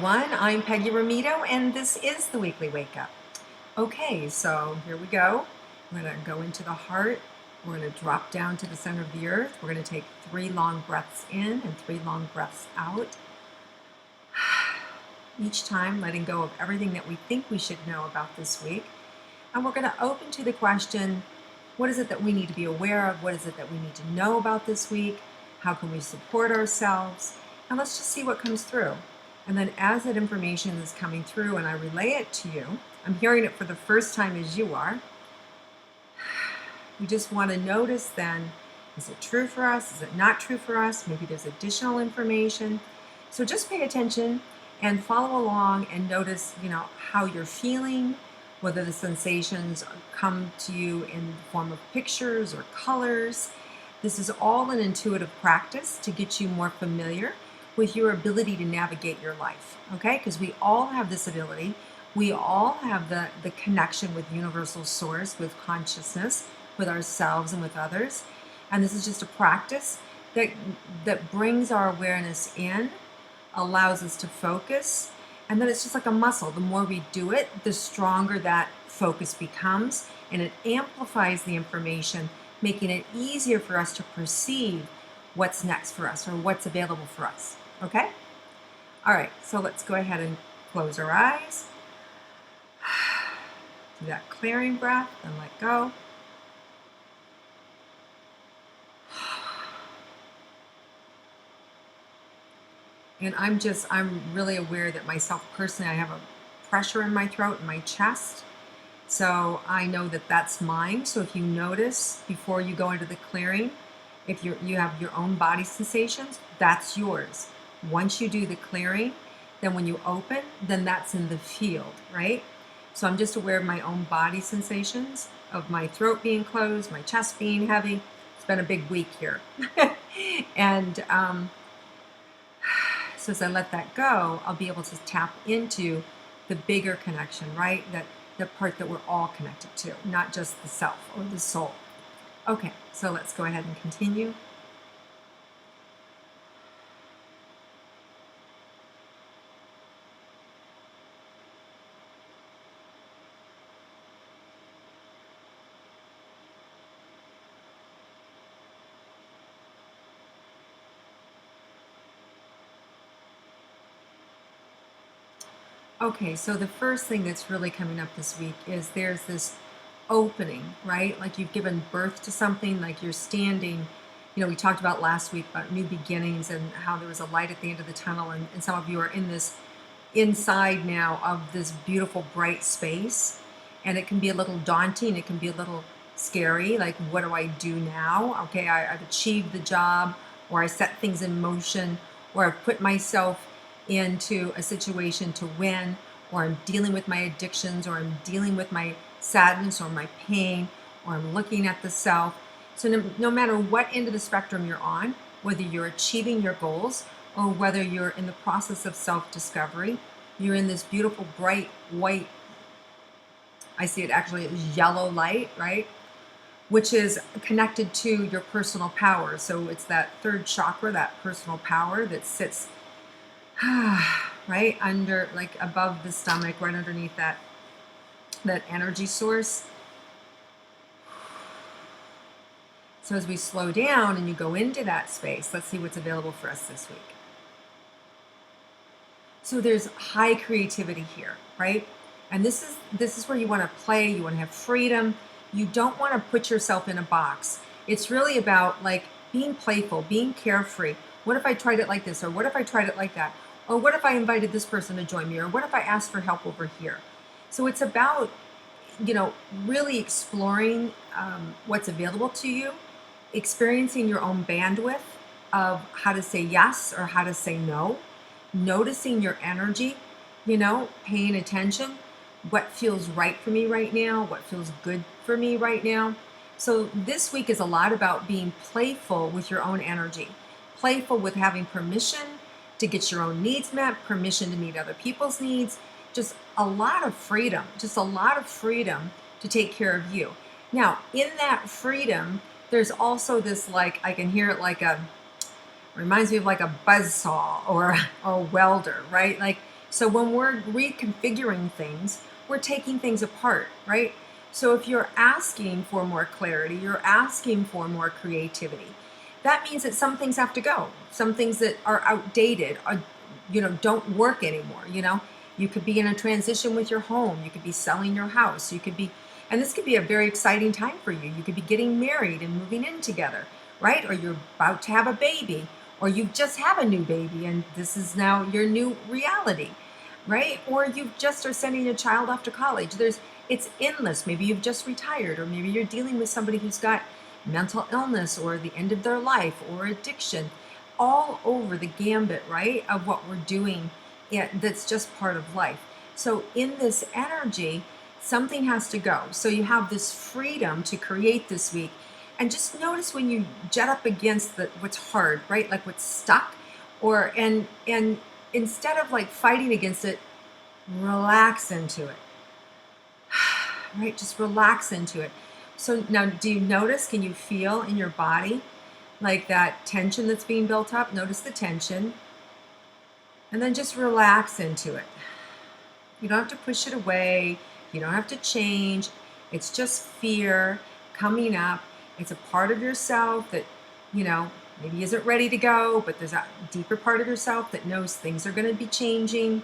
everyone. I'm Peggy Rometo, and this is the Weekly Wake Up. Okay, so here we go. We're going to go into the heart. We're going to drop down to the center of the earth. We're going to take 3 long breaths in and 3 long breaths out. Each time letting go of everything that we think we should know about this week. And we're going to open to the question, what is it that we need to be aware of? What is it that we need to know about this week? How can we support ourselves? And let's just see what comes through. And then as that information is coming through and I relay it to you, I'm hearing it for the first time as you are. We just want to notice then, is it true for us? Is it not true for us? Maybe there's additional information. So just pay attention and follow along and notice, how you're feeling, whether the sensations come to you in the form of pictures or colors. This is all an intuitive practice to get you more familiar with your ability to navigate your life, okay? Because we all have this ability. We all have the connection with universal source, with consciousness, with ourselves and with others. And this is just a practice that brings our awareness in, allows us to focus, and then it's just like a muscle. The more we do it, the stronger that focus becomes, and it amplifies the information, making it easier for us to perceive what's next for us or what's available for us. Okay? All right, so let's go ahead and close our eyes. Do that clearing breath and let go. And I'm really aware that myself personally, I have a pressure in my throat and my chest. So I know that that's mine. So if you notice before you go into the clearing, if you have your own body sensations, that's yours. Once you do the clearing, then when you open, then that's in the field, right? So I'm just aware of my own body sensations, of my throat being closed, my chest being heavy. It's been a big week here. And so as I let that go, I'll be able to tap into the bigger connection, right? The part that we're all connected to, not just the self or the soul. Okay, so let's go ahead and continue. Okay, so the first thing that's really coming up this week is there's this opening, right? Like you've given birth to something, like you're standing, we talked about last week about new beginnings and how there was a light at the end of the tunnel, and some of you are in this inside now of this beautiful bright space, and it can be a little daunting, it can be a little scary, like what do I do now? Okay, I've achieved the job, or I set things in motion, or I've put myself into a situation to win, or I'm dealing with my addictions, or I'm dealing with my sadness or my pain, or I'm looking at the self. So no matter what end of the spectrum you're on, whether you're achieving your goals or whether you're in the process of self-discovery, you're in this beautiful bright white, I see it actually as yellow light, right? Which is connected to your personal power. So it's that third chakra, that personal power that sits right under, like above the stomach, right underneath that energy source. So as we slow down and you go into that space, let's see what's available for us this week. So there's high creativity here, right? And this is where you want to play, you want to have freedom. You don't want to put yourself in a box. It's really about like being playful, being carefree. What if I tried it like this? Or what if I tried it like that? Or what if I invited this person to join me? Or what if I asked for help over here? So it's about, really exploring what's available to you, experiencing your own bandwidth of how to say yes or how to say no, noticing your energy, paying attention, what feels right for me right now, what feels good for me right now. So this week is a lot about being playful with your own energy, playful with having permission to get your own needs met, permission to meet other people's needs, just a lot of freedom to take care of you. Now, in that freedom, there's also this, like, I can hear it like reminds me of like a buzzsaw or a welder, right? Like So when we're reconfiguring things, we're taking things apart, right? So if you're asking for more clarity, you're asking for more creativity. That means that some things have to go. Some things that are outdated, are, don't work anymore. You could be in a transition with your home. You could be selling your house. You could be, and this could be a very exciting time for you. You could be getting married and moving in together, right? Or you're about to have a baby, or you just have a new baby and this is now your new reality, right? Or you just are sending a child off to college. It's endless. Maybe you've just retired, or maybe you're dealing with somebody who's got mental illness or the end of their life or addiction, all over the gambit, right, of what we're doing. That's just part of life. So in this energy, something has to go. So you have this freedom to create this week. And just notice when you jet up against what's hard, right? Like what's stuck, and instead of like fighting against it, relax into it. Right? Just relax into it. So now, do you notice, can you feel in your body like that tension that's being built up? Notice the tension. And then just relax into it. You don't have to push it away. You don't have to change. It's just fear coming up. It's a part of yourself that, maybe isn't ready to go, but there's a deeper part of yourself that knows things are going to be changing,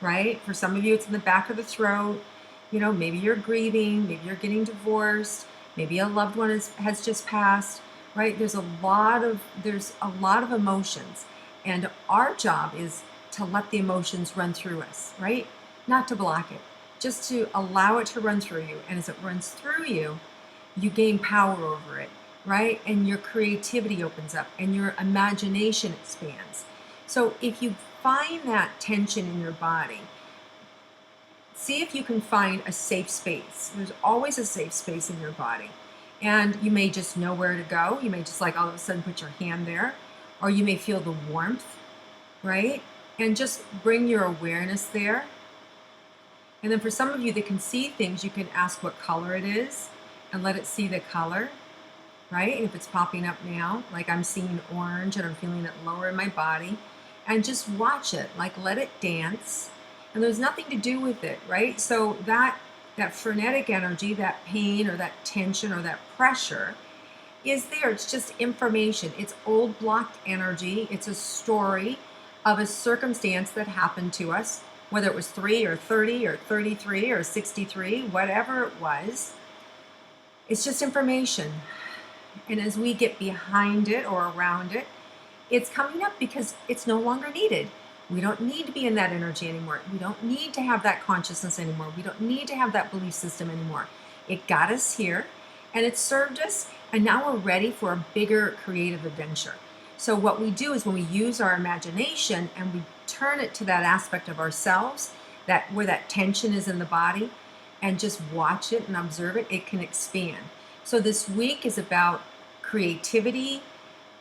right? For some of you, it's in the back of the throat. Maybe you're grieving, maybe you're getting divorced, maybe a loved one has just passed, right? There's a lot of emotions, and our job is to let the emotions run through us, right? Not to block it, just to allow it to run through you. And as it runs through you, you gain power over it, right? And your creativity opens up and your imagination expands. So if you find that tension in your body, see if you can find a safe space. There's always a safe space in your body. And you may just know where to go. You may just like all of a sudden put your hand there, or you may feel the warmth, right? And just bring your awareness there. And then for some of you that can see things, you can ask what color it is and let it see the color, right? And if it's popping up now, like I'm seeing orange and I'm feeling it lower in my body, and just watch it, like let it dance. And there's nothing to do with it, right? So that frenetic energy, that pain or that tension or that pressure is there. It's just information. It's old blocked energy. It's a story of a circumstance that happened to us, whether it was 3 or 30 or 33 or 63, whatever it was. It's just information. And as we get behind it or around it, it's coming up because it's no longer needed. We don't need to be in that energy anymore. We don't need to have that consciousness anymore. We don't need to have that belief system anymore. It got us here and it served us, and now we're ready for a bigger creative adventure. So what we do is when we use our imagination and we turn it to that aspect of ourselves, that where that tension is in the body, and just watch it and observe it, it can expand. So this week is about creativity,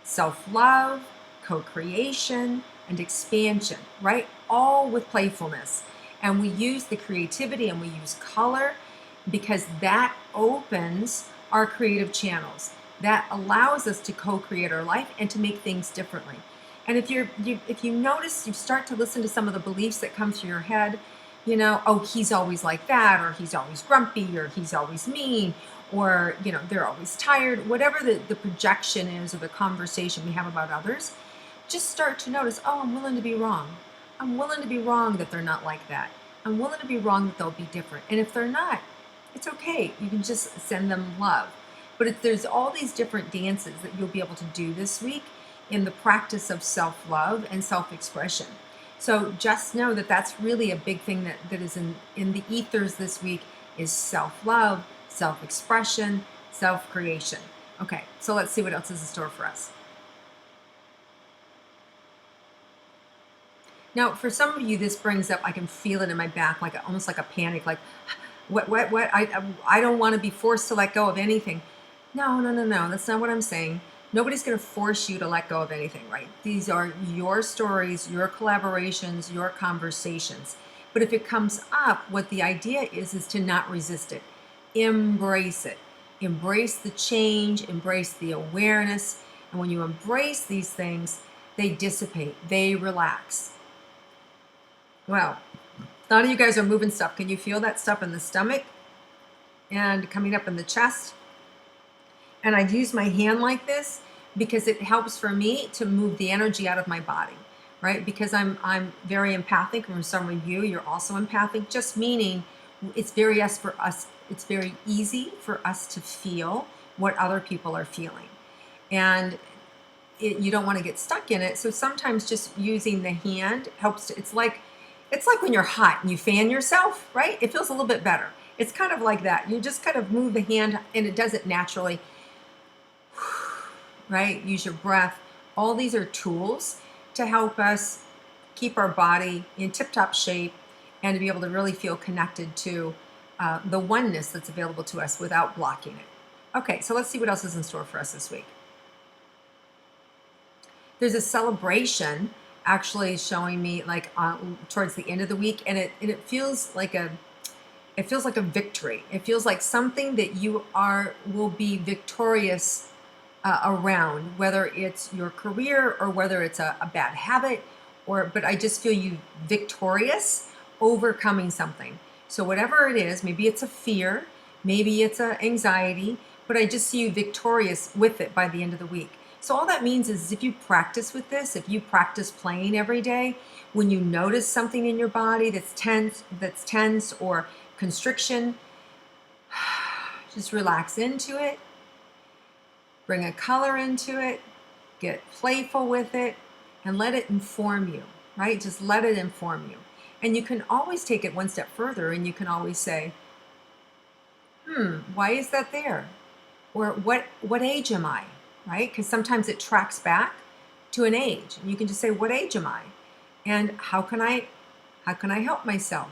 self-love, co-creation, and expansion, right? All with playfulness. And we use the creativity and we use color because that opens our creative channels. That allows us to co-create our life and to make things differently. And if you notice, you start to listen to some of the beliefs that come through your head, oh, he's always like that, or he's always grumpy, or he's always mean, or, they're always tired, whatever the projection is or the conversation we have about others, just start to notice, oh, I'm willing to be wrong. I'm willing to be wrong that they're not like that. I'm willing to be wrong that they'll be different. And if they're not, it's okay. You can just send them love. But there's all these different dances that you'll be able to do this week in the practice of self-love and self-expression. So just know that that's really a big thing that is in the ethers this week is self-love, self-expression, self-creation. Okay, so let's see what else is in store for us. Now, for some of you, this brings up, I can feel it in my back, like almost like a panic, like, what? I don't want to be forced to let go of anything. No, that's not what I'm saying. Nobody's going to force you to let go of anything, right? These are your stories, your collaborations, your conversations. But if it comes up, what the idea is to not resist it. Embrace it. Embrace the change, embrace the awareness. And when you embrace these things, they dissipate, they relax. Well, a lot of you guys are moving stuff. Can you feel that stuff in the stomach and coming up in the chest? And I use my hand like this because it helps for me to move the energy out of my body, right? Because I'm very empathic. From some of you, you're also empathic. Just meaning, it's very us for us. It's very easy for us to feel what other people are feeling, and you don't want to get stuck in it. So sometimes just using the hand helps. It's like when you're hot and you fan yourself, right? It feels a little bit better. It's kind of like that. You just kind of move the hand, and it does it naturally, right? Use your breath. All these are tools to help us keep our body in tip-top shape and to be able to really feel connected to the oneness that's available to us without blocking it. Okay, so let's see what else is in store for us this week. There's a celebration actually showing me like towards the end of the week, and it feels like a victory. It feels like something that you will be victorious around, whether it's your career or whether it's a bad habit, but I just feel you victorious overcoming something. So whatever it is, maybe it's a fear, maybe it's an anxiety, but I just see you victorious with it by the end of the week. So all that means is if you practice with this, if you practice playing every day, when you notice something in your body that's tense or constriction, just relax into it. Bring a color into it, get playful with it, and let it inform you, right? Just let it inform you. And you can always take it one step further, and you can always say, why is that there? Or what age am I, right? Because sometimes it tracks back to an age. And you can just say, what age am I? And how can I help myself,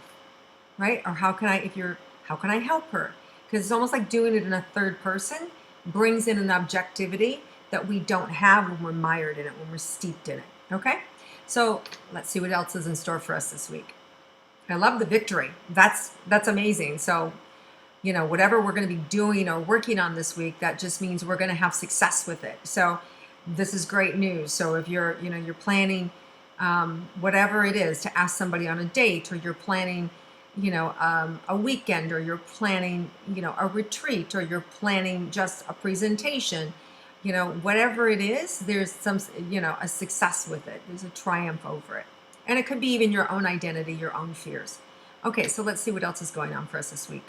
right? Or how can I help her? Because it's almost like doing it in a third person brings in an objectivity that we don't have when we're mired in it, when we're steeped in it. Okay? So let's see what else is in store for us this week. I love the victory. That's amazing. So, whatever we're going to be doing or working on this week, that just means we're going to have success with it. So this is great news. So if you're planning whatever it is to ask somebody on a date, or you're planning a weekend, or you're planning, a retreat, or you're planning just a presentation, whatever it is, there's some, a success with it. There's a triumph over it. And it could be even your own identity, your own fears. Okay, so let's see what else is going on for us this week.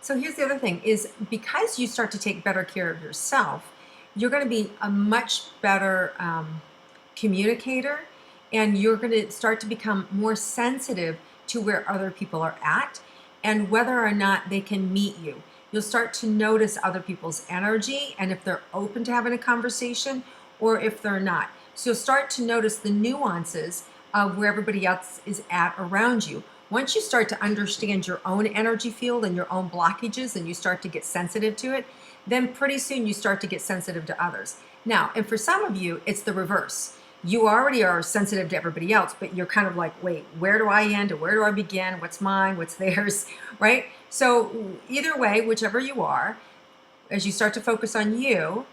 So here's the other thing is, because you start to take better care of yourself, you're going to be a much better communicator, and you're going to start to become more sensitive to where other people are at and whether or not they can meet you. You'll start to notice other people's energy and if they're open to having a conversation or if they're not. So you'll start to notice the nuances of where everybody else is at around you. Once you start to understand your own energy field and your own blockages, and you start to get sensitive to it, then pretty soon you start to get sensitive to others. Now, and for some of you, it's the reverse. You already are sensitive to everybody else, but you're kind of like, wait, where do I end or where do I begin? What's mine? What's theirs? Right? So either way, whichever you are, as you start to focus on you,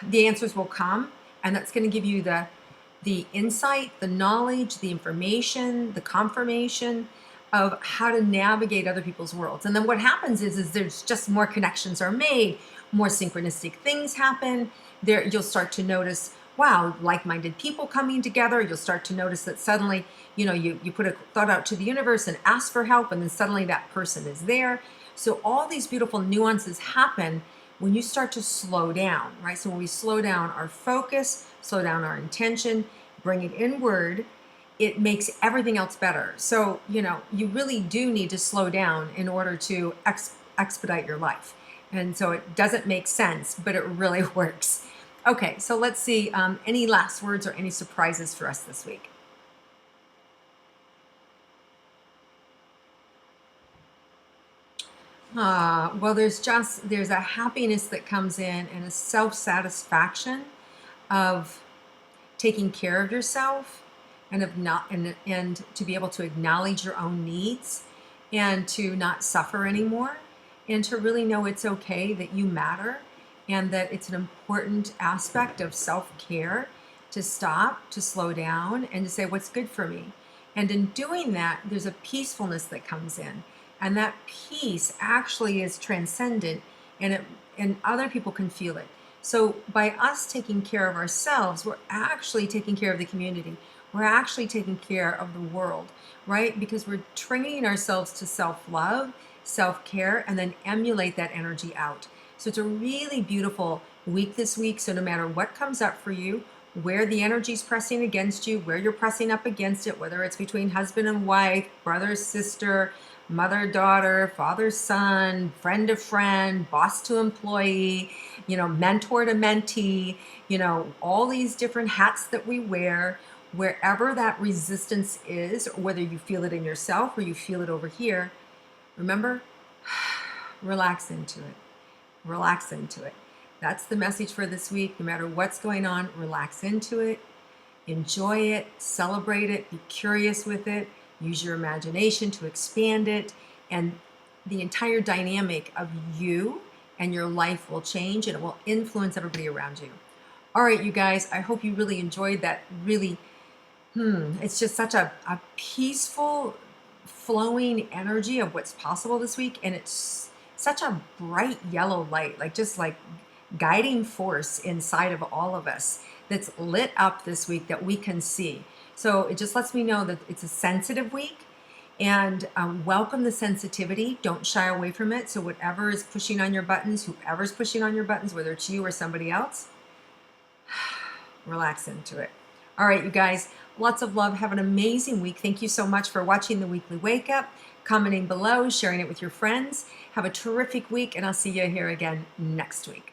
the answers will come, and that's going to give you the insight, the knowledge, the information, the confirmation of how to navigate other people's worlds. And then what happens is there's just more connections are made, more synchronistic things happen. There, you'll start to notice, wow, like-minded people coming together. You'll start to notice that suddenly, you put a thought out to the universe and ask for help, and then suddenly that person is there. So all these beautiful nuances happen when you start to slow down, right? So when we slow down our focus, slow down our intention, bring it inward, it makes everything else better. So, you really do need to slow down in order to expedite your life. And so it doesn't make sense, but it really works. Okay, so let's see, any last words or any surprises for us this week? Well, there's a happiness that comes in, and a self-satisfaction of taking care of yourself, and and to be able to acknowledge your own needs and to not suffer anymore, and to really know it's okay that you matter and that it's an important aspect of self-care to stop, to slow down, and to say what's good for me. And in doing that, there's a peacefulness that comes in. And that peace actually is transcendent, and other people can feel it. So by us taking care of ourselves, we're actually taking care of the community. We're actually taking care of the world, right? Because we're training ourselves to self-love, self-care, and then emulate that energy out. So it's a really beautiful week this week. So no matter what comes up for you, where the energy is pressing against you, where you're pressing up against it, whether it's between husband and wife, brother, sister, mother, daughter, father, son, friend to friend, boss to employee, mentor to mentee, all these different hats that we wear, wherever that resistance is, or whether you feel it in yourself or you feel it over here, remember, relax into it. Relax into it. That's the message for this week. No matter what's going on, relax into it, enjoy it, celebrate it, be curious with it, use your imagination to expand it, and the entire dynamic of you and your life will change, and it will influence everybody around you. All right, you guys, I hope you really enjoyed that. Really, it's just such a peaceful, flowing energy of what's possible this week, and it's such a bright yellow light, like guiding force inside of all of us that's lit up this week that we can see. So it just lets me know that it's a sensitive week, and welcome the sensitivity. Don't shy away from it. So whatever is pushing on your buttons, whoever's pushing on your buttons, whether it's you or somebody else, relax into it. All right, you guys, lots of love. Have an amazing week. Thank you so much for watching the Weekly Wake Up, commenting below, sharing it with your friends. Have a terrific week, and I'll see you here again next week.